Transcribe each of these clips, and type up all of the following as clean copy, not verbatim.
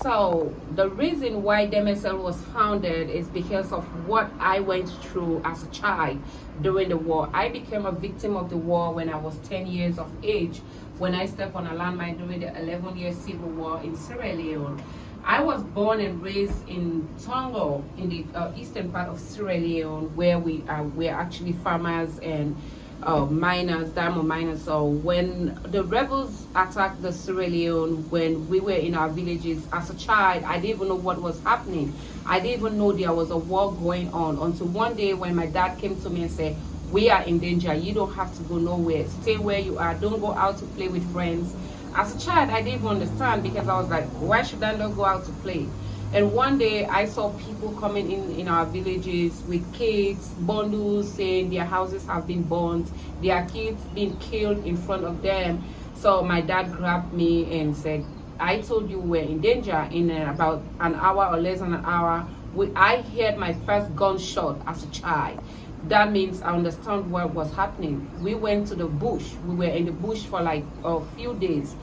So the reason why DMSL was founded is because of what I went through as a child during the war. I became a victim of the war when I was 10 years of age, when I stepped on a landmine during the 11-year civil war in Sierra Leone. I was born and raised in Tongo, in the eastern part of Sierra Leone, where we're actually farmers and miners, diamond miners. So when the rebels attacked the Sierra Leone, when we were in our villages, as a child, I didn't even know what was happening. I didn't even know there was a war going on until one day when my dad came to me and said, we are in danger. You don't have to go nowhere. Stay where you are. Don't go out to play with friends. As a child, I didn't even understand, because I was like, why should I not go out to play? And one day I saw people coming in our villages with kids, bundles, saying their houses have been burnt, their kids being killed in front of them. So my dad grabbed me and said, I told you we're in danger. In about an hour or less than an hour, I heard my first gunshot as a child. That means I understand what was happening. We went to the bush. We were in the bush for like a few days.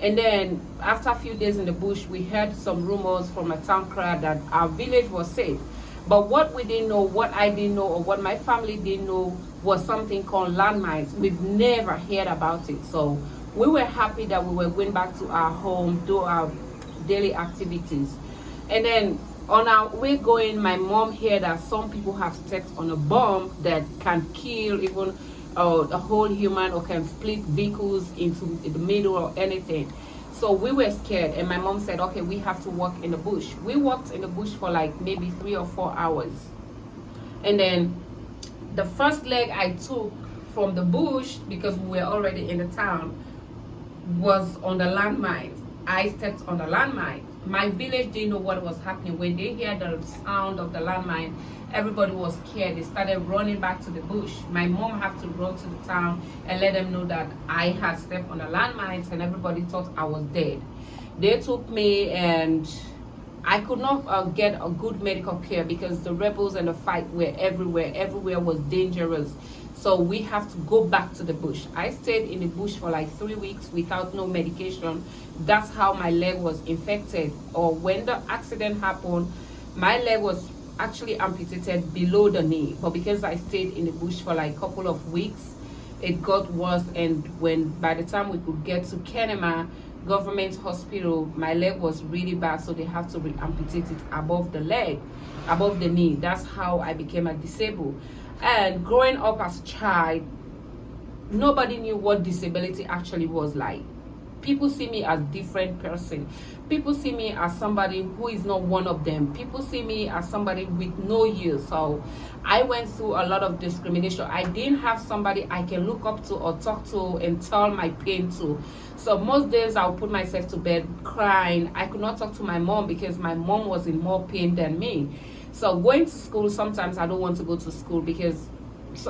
And then after a few days in the bush, we heard some rumors from a town crowd that our village was safe. But what we didn't know, what I didn't know, or what my family didn't know, was something called landmines. We've never heard about it. So we were happy that we were going back to our home, do our daily activities. And then on our way going, my mom heard that some people have stepped on a bomb that can kill even a whole human, or can split vehicles into the middle or anything. So we were scared, and my mom said, okay, we have to walk in the bush. We walked in the bush for like maybe 3 or 4 hours. And then the first leg I took from the bush, because we were already in the town, was on the landmine. I stepped on the landmine. My village didn't know what was happening. When they heard the sound of the landmine, everybody was scared. They started running back to the bush. My mom had to run to the town and let them know that I had stepped on the landmines, and everybody thought I was dead. They took me, and I could not get a good medical care because the rebels and the fight were everywhere. Everywhere was dangerous. So we have to go back to the bush. I stayed in the bush for like 3 weeks without no medication. That's how my leg was infected. Or when the accident happened, my leg was actually amputated below the knee. But because I stayed in the bush for like a couple of weeks, it got worse. And by the time we could get to Kenema government hospital, my leg was really bad. So they have to amputate it above the leg, above the knee. That's how I became a disabled. And growing up as a child, nobody knew what disability actually was like. People see me as different person. People see me as somebody who is not one of them. People see me as somebody with no use. So I went through a lot of discrimination. I didn't have somebody I can look up to or talk to and tell my pain to. So most days I'll put myself to bed crying. I could not talk to my mom because my mom was in more pain than me. So going to school, sometimes I don't want to go to school because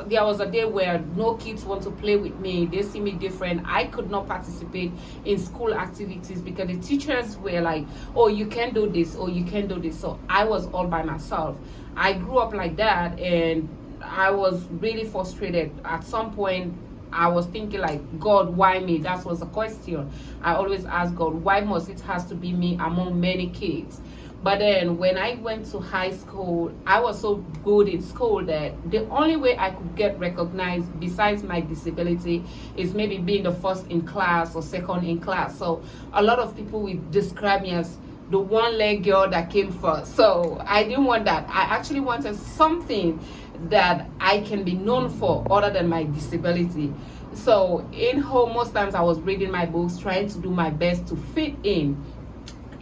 there was a day where no kids want to play with me. They see me different. I could not participate in school activities because the teachers were like, oh, you can do this, or you can do this. So I was all by myself. I grew up like that, and I was really frustrated. At some point, I was thinking like, God, why me? That was a question. I always ask God, why must it has to be me among many kids? But then when I went to high school, I was so good in school that the only way I could get recognized besides my disability is maybe being the first in class or second in class. So a lot of people would describe me as the one-leg girl that came first. So I didn't want that. I actually wanted something that I can be known for other than my disability. So in home, most times I was reading my books, trying to do my best to fit in.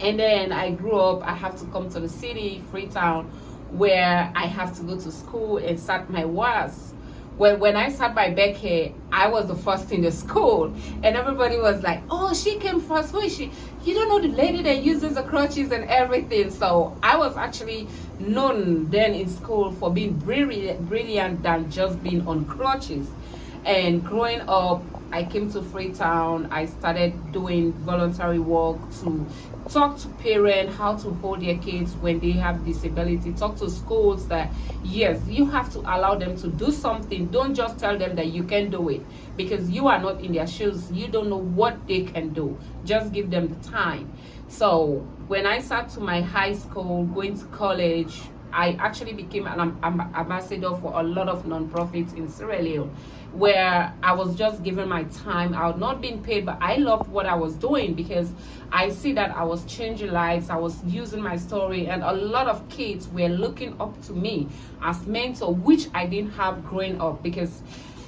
And then I grew up, I have to come to the city, Freetown, where I have to go to school and start my WAS. When I sat my back here, I was the first in the school. And everybody was like, oh, she came first, who is she? You don't know the lady that uses the crutches and everything. So I was actually known then in school for being brilliant than just being on crutches. And growing up, I came to Freetown. I started doing voluntary work to talk to parents how to hold their kids when they have disability. Talk to schools that yes, you have to allow them to do something. Don't just tell them that you can do it, because you are not in their shoes. You don't know what they can do. Just give them the time. So when I started to my high school, going to college, I actually became an ambassador for a lot of non-profits in Sierra Leone, where I was just giving my time. I was not being paid, but I loved what I was doing because I see that I was changing lives. I was using my story, and a lot of kids were looking up to me as mentor, which I didn't have growing up, because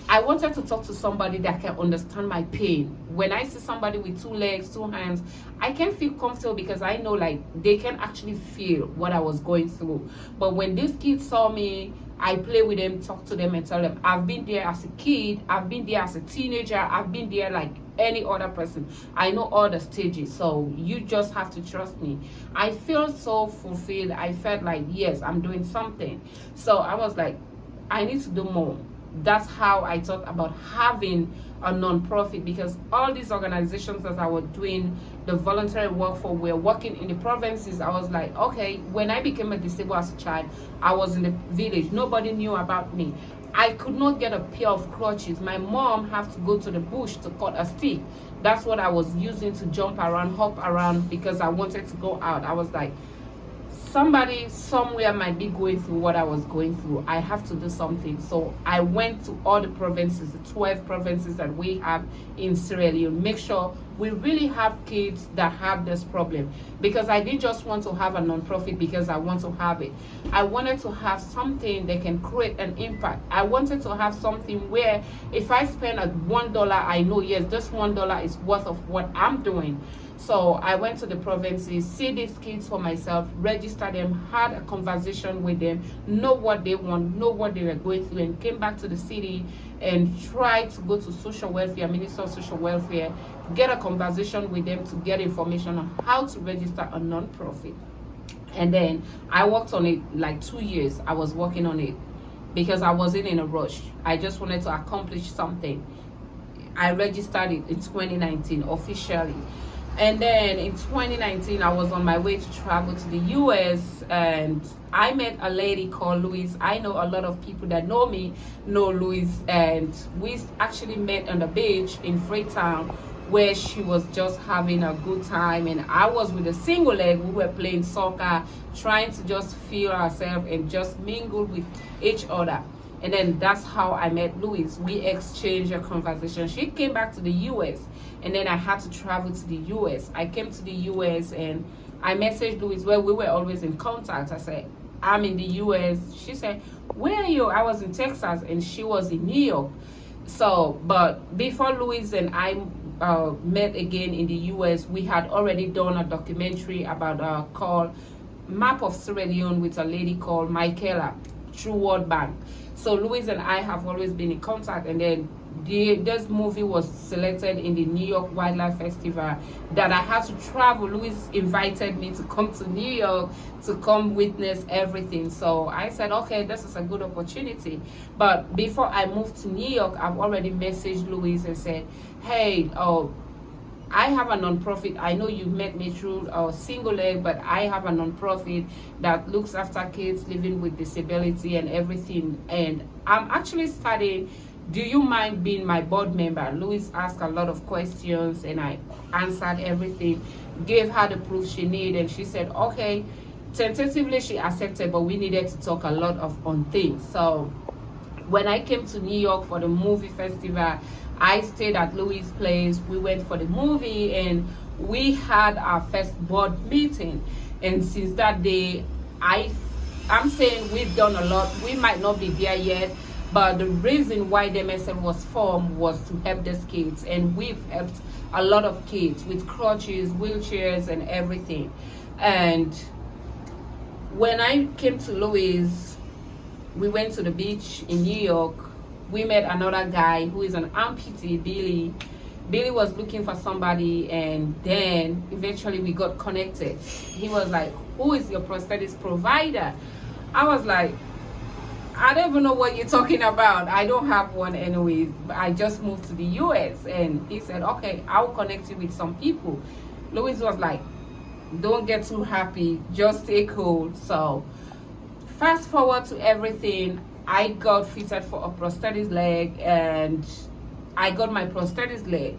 I wanted to talk to somebody that can understand my pain. When I see somebody with 2 legs, 2 hands, I can feel comfortable because I know like they can actually feel what I was going through. But when these kids saw me, I play with them, talk to them, and tell them I've been there as a kid, I've been there as a teenager, I've been there like any other person. I know all the stages, so you just have to trust me. I feel so fulfilled. I felt like, yes, I'm doing something. So I was like, I need to do more. That's how I thought about having a non-profit, because all these organizations that I was doing the voluntary work for were working in the provinces. I was like, okay, when I became a disabled as a child, I was in the village. Nobody knew about me. I could not get a pair of crutches. My mom had to go to the bush to cut a stick. That's what I was using to jump around, hop around, because I wanted to go out. I was like, somebody somewhere might be going through what I was going through. I have to do something. So I went to all the provinces, the 12 provinces that we have in Sierra Leone, make sure we really have kids that have this problem. Because I didn't just want to have a non-profit because I want to have it. I wanted to have something that can create an impact. I wanted to have something where if I spend a $1, I know, yes, this $1 is worth of what I'm doing. So I went to the provinces, see these kids for myself, register them, had a conversation with them, know what they want, know what they were going through, and came back to the city and tried to go to social welfare, Minister of Social Welfare, get a conversation with them to get information on how to register a non-profit. And then I worked on it like 2 years. I was working on it because I wasn't in a rush. I just wanted to accomplish something. I registered it in 2019 officially. And then in 2019, I was on my way to travel to the US, and I met a lady called Louise. I know a lot of people that know me know Louise, and we actually met on the beach in Freetown, where she was just having a good time, and I was with a single leg. We were playing soccer, trying to just feel ourselves and just mingle with each other. And then that's how I met Louise. We exchanged a conversation. She came back to the US, and then I had to travel to the US. I came to the US and I messaged Louise. Well, we were always in contact. I said, I'm in the US. She said, where are you? I was in Texas and she was in New York. So, but before Louise and I met again in the US, we had already done a documentary about called Map of Sierra Leone with a lady called Michaela through World Bank. So Louise and I have always been in contact, and then this movie was selected in the New York Wildlife Festival that I had to travel. Louise invited me to come to New York to come witness everything. So I said, okay, this is a good opportunity. But before I moved to New York, I've already messaged Louise and said, hey, I have a non-profit. I know you met me through a single leg, but I have a non-profit that looks after kids living with disability and everything. And I'm actually studying. Do you mind being my board member? Louise asked a lot of questions and I answered everything, gave her the proof she needed, and she said, okay. Tentatively she accepted, but we needed to talk a lot on things. So when I came to New York for the movie festival, I stayed at Louis' place. We went for the movie and we had our first board meeting. And since that day, I'm saying we've done a lot. We might not be there yet, but the reason why the MSL was formed was to help these kids. And we've helped a lot of kids with crutches, wheelchairs, and everything. And when I came to Louis, we went to the beach in New York. We met another guy who is an amputee, Billy. Billy was looking for somebody, and then eventually we got connected. He was like, who is your prosthetics provider? I was like, I don't even know what you're talking about. I don't have one anyway. I just moved to the US, and he said, okay, I'll connect you with some people. Louis was like, don't get too happy, just stay cool. So fast forward to everything, I got fitted for a prosthetic leg, and I got my prosthetic leg.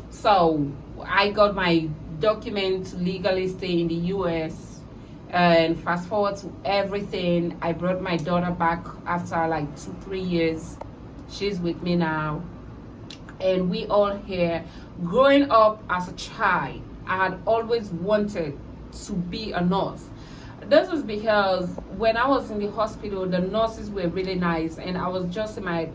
So I got my document to legally stay in the US. And fast forward to everything, I brought my daughter back after like 2-3 years. She's with me now, and we all here. Growing up as a child, I had always wanted to be a nurse. This is because when I was in the hospital, the nurses were really nice, and I was just in my,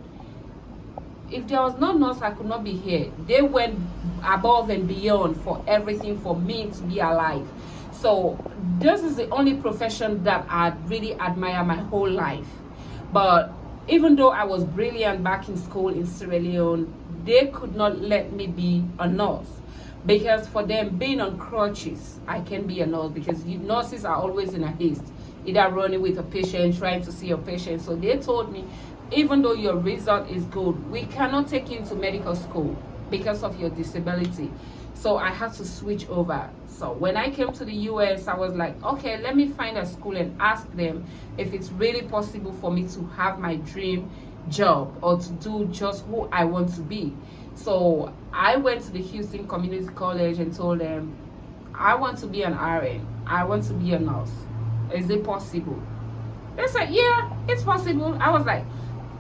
if there was no nurse, I could not be here. They went above and beyond for everything for me to be alive. So this is the only profession that I really admire my whole life. But even though I was brilliant back in school in Sierra Leone, they could not let me be a nurse, because for them, being on crutches, I can be a nurse, because nurses are always in a haste, either running with a patient, trying to see a patient. So they told me, even though your result is good, we cannot take you into medical school because of your disability. So I had to switch over. So when I came to the US, I was like, okay, let me find a school and ask them if it's really possible for me to have my dream job, or to do just who I want to be. So I went to the Houston Community College and told them, I want to be an RN. I want to be a nurse. Is it possible? They said, yeah, it's possible. I was like,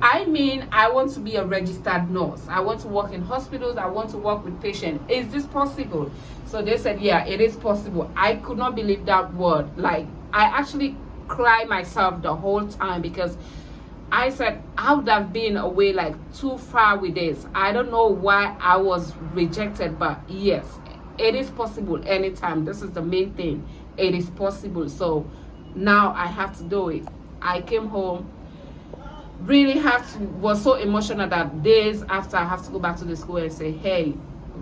I mean, I want to be a registered nurse. I want to work in hospitals. I want to work with patients. Is this possible? So they said, yeah, it is possible. I could not believe that word. Like, I actually cried myself the whole time, because I said, I would have been away like too far with this. I don't know why I was rejected, but yes, it is possible anytime. This is the main thing. It is possible. So now I have to do it. I came home, really was so emotional that days after I have to go back to the school and say, hey,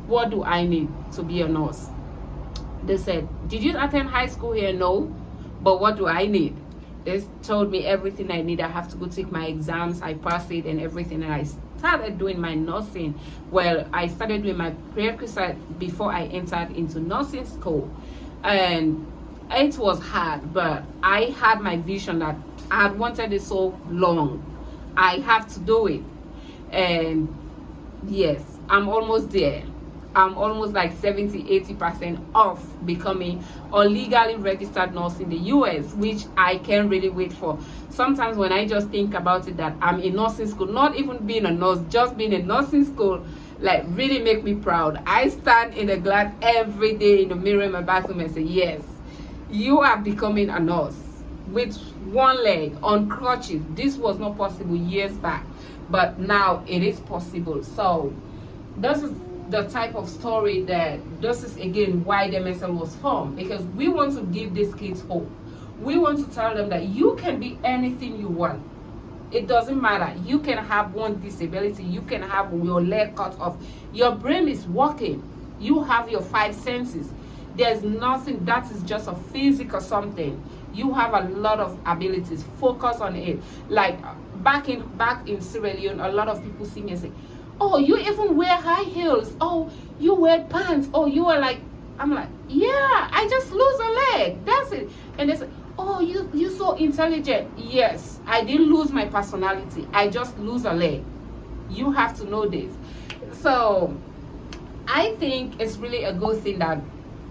what do I need to be a nurse? They said, did you attend high school here? No, but what do I need? They told me everything I need. I have to go take my exams. I passed it and everything, and I started doing my nursing. Well, I started doing my prerequisite before I entered into nursing school, and it was hard, but I had my vision that I had wanted it so long. I have to do it, and yes, I'm almost there. I'm almost like 70-80% off becoming a legally registered nurse in the US, which I can't really wait for. Sometimes when I just think about it, that I'm in nursing school, not even being a nurse, just being in nursing school, like really make me proud. I stand in the glass every day in the mirror in my bathroom and say, yes, you are becoming a nurse with one leg on crutches. This was not possible years back, but now it is possible. So this is the type of story that, this is again why the MSL was formed, because we want to give these kids hope. We want to tell them that you can be anything you want. It doesn't matter. You can have one disability, you can have your leg cut off, your brain is working, you have your 5 senses. There's nothing that is just a physical something. You have a lot of abilities. Focus on it. Like back in Sierra Leone, a lot of people see me and say, oh, you even wear high heels. Oh, you wear pants. Oh, you are like, I'm like, yeah, I just lose a leg. That's it. And they say, oh, you're so intelligent. Yes, I didn't lose my personality. I just lose a leg. You have to know this. So I think it's really a good thing that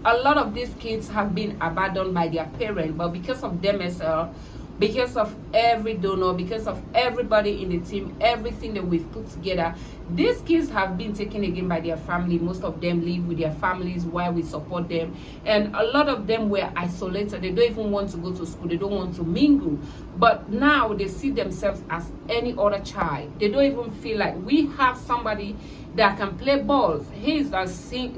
a lot of these kids have been abandoned by their parents, but because of them as well, because of every donor, because of everybody in the team, everything that we've put together, these kids have been taken again by their family. Most of them live with their families while we support them, and a lot of them were isolated. They don't even want to go to school, they don't want to mingle, but now they see themselves as any other child. They don't even feel like, we have somebody that can play balls. He's a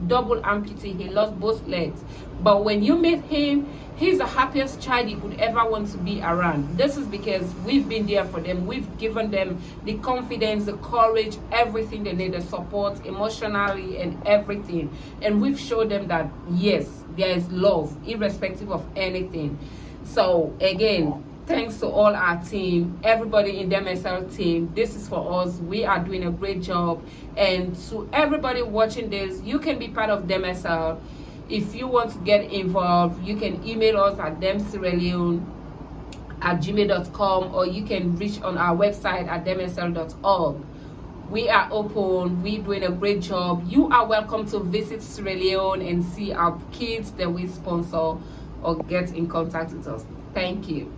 double amputee, he lost both legs, but when you meet him, he's the happiest child you could ever want to be around. This is because we've been there for them. We've given them the confidence, the courage, everything they need, the support emotionally and everything, and we've showed them that yes, there is love irrespective of anything. So again, thanks to all our team, everybody in the MSL team. This is for us. We are doing a great job. And to everybody watching this, you can be part of DMSL. If you want to get involved, you can email us at demsiraleone@gmail.com, or you can reach on our website at demsl.org. We are open. We're doing a great job. You are welcome to visit Sierra Leone and see our kids that we sponsor or get in contact with us. Thank you.